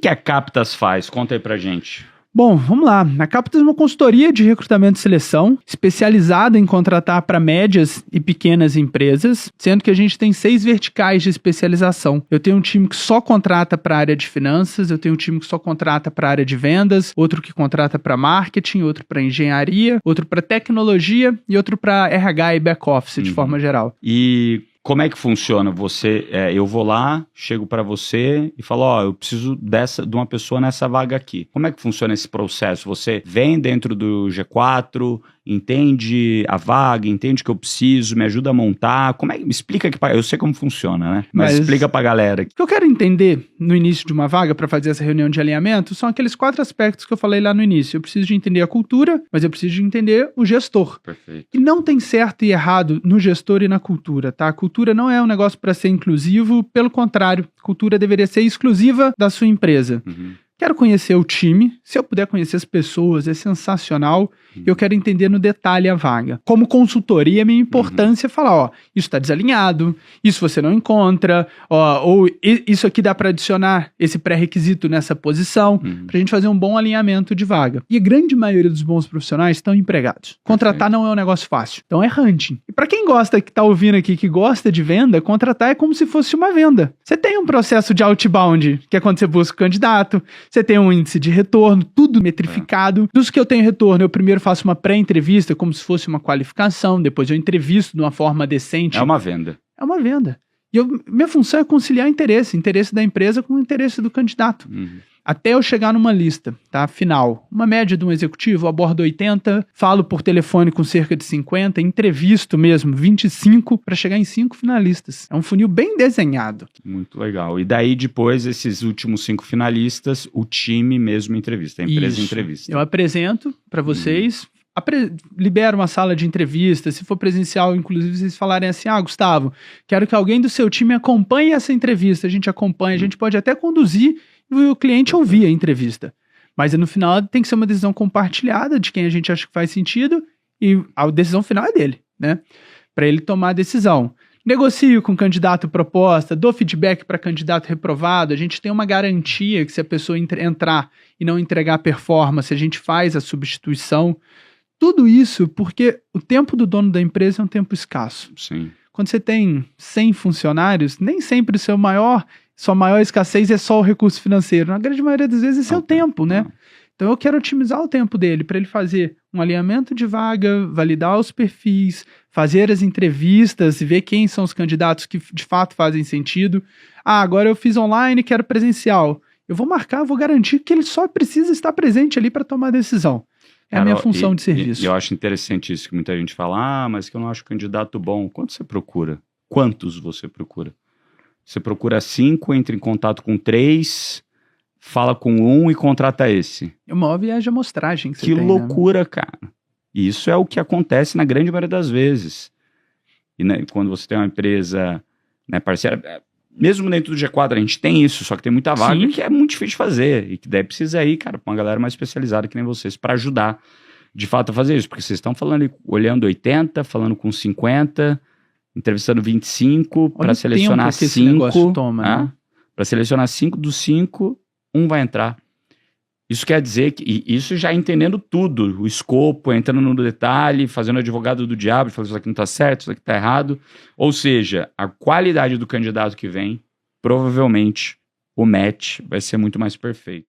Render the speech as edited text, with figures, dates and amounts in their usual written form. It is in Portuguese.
que a Captas faz? Conta aí pra gente. Bom, vamos lá. A Captas é uma consultoria de recrutamento e seleção, especializada em contratar para médias e pequenas empresas, sendo que a gente tem 6 verticais de especialização. Eu tenho um time que só contrata para a área de finanças, eu tenho um time que só contrata para a área de vendas, outro que contrata para marketing, outro para engenharia, outro para tecnologia e outro para RH e back-office de forma geral. E como é que funciona? Eu vou lá, chego para você e falo, eu preciso de uma pessoa nessa vaga aqui. Como é que funciona esse processo? Você vem dentro do G4, entende a vaga, entende o que eu preciso, me ajuda a montar. Me explica aqui, eu sei como funciona, né? Mas explica pra galera. O que eu quero entender no início de uma vaga para fazer essa reunião de alinhamento são aqueles 4 aspectos que eu falei lá no início. Eu preciso de entender a cultura, mas eu preciso de entender o gestor. Perfeito. E não tem certo e errado no gestor e na cultura, tá? A cultura não é um negócio para ser inclusivo, pelo contrário, a cultura deveria ser exclusiva da sua empresa. Quero conhecer o time, se eu puder conhecer as pessoas, é sensacional. Eu quero entender no detalhe a vaga. Como consultoria, minha importância é falar, isso está desalinhado, isso você não encontra, ou isso aqui dá para adicionar esse pré-requisito nessa posição, para a gente fazer um bom alinhamento de vaga. E a grande maioria dos bons profissionais estão empregados. Contratar não é um negócio fácil. Então é hunting. E para quem gosta, que está ouvindo aqui, que gosta de venda, contratar é como se fosse uma venda. Você tem um processo de outbound, que é quando você busca o candidato, você tem um índice de retorno, tudo metrificado. Dos que eu tenho retorno, eu primeiro faço uma pré-entrevista, como se fosse uma qualificação, depois eu entrevisto de uma forma decente. É uma venda. É uma venda. E minha função é conciliar interesse da empresa com o interesse do candidato. Até eu chegar numa lista, tá? Final. Uma média de um executivo, eu abordo 80, falo por telefone com cerca de 50, entrevisto mesmo 25 para chegar em 5 finalistas. É um funil bem desenhado. Muito legal. E daí depois, esses últimos 5 finalistas, o time mesmo entrevista, a empresa entrevista. Eu apresento para vocês, libero uma sala de entrevista, se for presencial, inclusive vocês falarem assim, Gustavo, quero que alguém do seu time acompanhe essa entrevista, a gente acompanha, a gente pode até conduzir e o cliente ouvir a entrevista. Mas no final tem que ser uma decisão compartilhada de quem a gente acha que faz sentido e a decisão final é dele, né? Para ele tomar a decisão. Negocio com o candidato proposta, dou feedback para candidato reprovado, a gente tem uma garantia que se a pessoa entrar e não entregar performance, a gente faz a substituição. Tudo isso porque o tempo do dono da empresa é um tempo escasso. Sim. Quando você tem 100 funcionários, nem sempre sua maior escassez é só o recurso financeiro. Na grande maioria das vezes é o tempo, né? Então eu quero otimizar o tempo dele para ele fazer um alinhamento de vaga, validar os perfis, fazer as entrevistas e ver quem são os candidatos que de fato fazem sentido. Agora eu fiz online, quero presencial. Eu vou marcar, vou garantir que ele só precisa estar presente ali para tomar a decisão. É a minha função de serviço. E eu acho interessante isso, que muita gente fala, mas que eu não acho candidato bom. Quanto você procura? Quantos você procura? Você procura 5, entra em contato com 3, fala com 1 e contrata esse. É uma viagem de amostragem que você tem, né? Loucura, cara. E isso é o que acontece na grande maioria das vezes. E né, quando você tem uma empresa parceira, mesmo dentro do G4 a gente tem isso, só que tem muita vaga que é muito difícil de fazer. E que daí precisa ir, cara, pra uma galera mais especializada que nem vocês, para ajudar de fato a fazer isso. Porque vocês estão falando ali, olhando 80, falando com 50... entrevistando 25 para selecionar 5. Para selecionar 5 dos 5, 1 vai entrar. Isso quer dizer que, e isso já entendendo tudo, o escopo, entrando no detalhe, fazendo advogado do diabo, falando isso aqui não está certo, isso aqui está errado. Ou seja, a qualidade do candidato que vem, provavelmente o match vai ser muito mais perfeito.